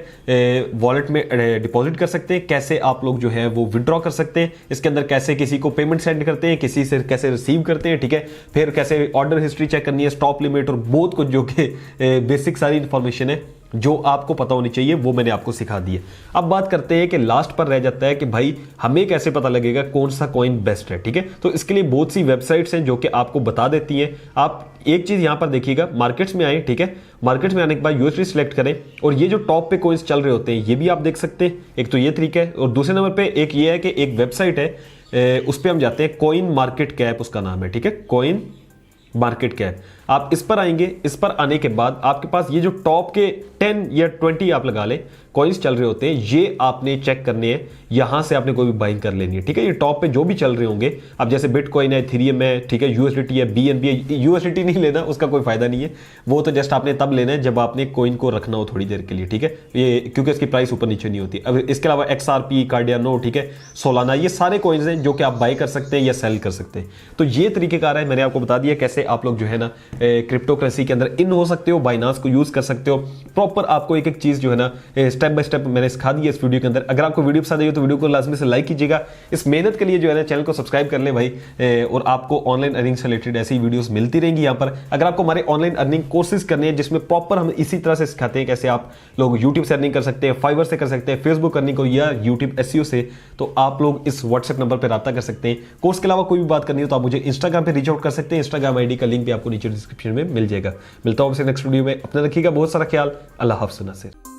वॉलेट में डिपॉजिट कर सकते हैं, कैसे आप लोग जो है वो विड्रॉ कर सकते हैं, इसके अंदर कैसे किसी को पेमेंट सेंड करते हैं, किसी से कैसे रिसीव करते हैं, ठीक है, फिर कैसे ऑर्डर हिस्ट्री चेक करनी है, स्टॉप लिमिट और बहुत कुछ जो कि बेसिक सारी इंफॉर्मेशन है जो आपको पता होनी चाहिए, वो मैंने आपको सिखा दी है। अब बात करते हैं कि लास्ट पर रह जाता है कि भाई हमें कैसे पता लगेगा कौन सा कॉइन बेस्ट है, ठीक है। तो इसके लिए बहुत सी वेबसाइट्स हैं जो कि आपको बता देती हैं। आप एक चीज यहां पर देखिएगा, मार्केट्स में आए, ठीक है, मार्केट्स में आने के बाद यूएसडी सिलेक्ट करें और ये जो टॉप पे कॉइन्स चल रहे होते हैं ये भी आप देख सकते हैं। एक तो ये तरीका है, और दूसरे नंबर पे एक ये है कि एक वेबसाइट है, उस पर हम जाते हैं, कॉइन मार्केट कैप उसका नाम है, ठीक है, कॉइन मार्केट कैप। आप इस पर आएंगे, इस पर आने के बाद आपके पास ये जो टॉप के 10 या 20 आप लगा लें कॉइन्स चल रहे होते हैं, ये आपने चेक करने हैं, यहां से आपने कोई भी बाइंग कर लेनी है, ठीक है। ये टॉप पे जो भी चल रहे होंगे, अब जैसे बिटकॉइन है, इथेरियम है, ठीक है, यूएसडीटी है, बीएनबी है। यूएसडीटी नहीं लेना, उसका कोई फायदा नहीं है, वो तो जस्ट आपने तब लेना है जब आपने कॉइन को रखना हो थोड़ी देर के लिए, ठीक है, ये क्योंकि इसकी प्राइस ऊपर नीचे नहीं होती। अब इसके अलावा XRP, कार्डियानो, ठीक है, सोलाना, ये सारे कॉइन्स हैं जो कि आप बाई कर सकते हैं या सेल कर सकते हैं। तो ये तरीकेकार है, मैंने आपको बता दिया कैसे आप लोग जो है ना क्रिप्टो करेंसी के अंदर इन हो सकते हो, बाइनांस को यूज कर सकते हो। प्रॉपर आपको एक एक चीज जो है ना स्टेप बाय स्टेप मैंने सिखा दी है इस वीडियो के अंदर। अगर आपको वीडियो पसंद आई हो तो वीडियो को लाजमी से लाइक कीजिएगा। इस मेहनत के लिए जो है ना चैनल को सब्सक्राइब कर ले भाई, और आपको ऑनलाइन अर्निंग से रिलेटेड ऐसी वीडियोस मिलती रहेंगी यहाँ पर। अगर आपको हमारे ऑनलाइन अर्निंग कोर्सेज करने हैं जिसमें प्रॉपर हम इसी तरह से सिखाते हैं कैसे आप लोग यूट्यूब से अर्निंग कर सकते हैं, फाइवर से कर सकते हैं, फेसबुक अर्निंग को या यूट्यूब SEO से, तो आप लोग इस व्हाट्सएप नंबर पर रब्ता कर सकते हैं। कोर्स के अलावा कोई भी बात करनी हो तो आप मुझे इंस्टाग्राम पर रीच आउट कर सकते हैं। इंस्टाग्राम ID का लिंक भी आपको नीचे डिस्क्रिप्शन में मिल जाएगा। मिलता हूं आपसे नेक्स्ट वीडियो में, अपना रखिएगा बहुत सारा ख्याल। अल्लाह हाफ़िज़ नासिर।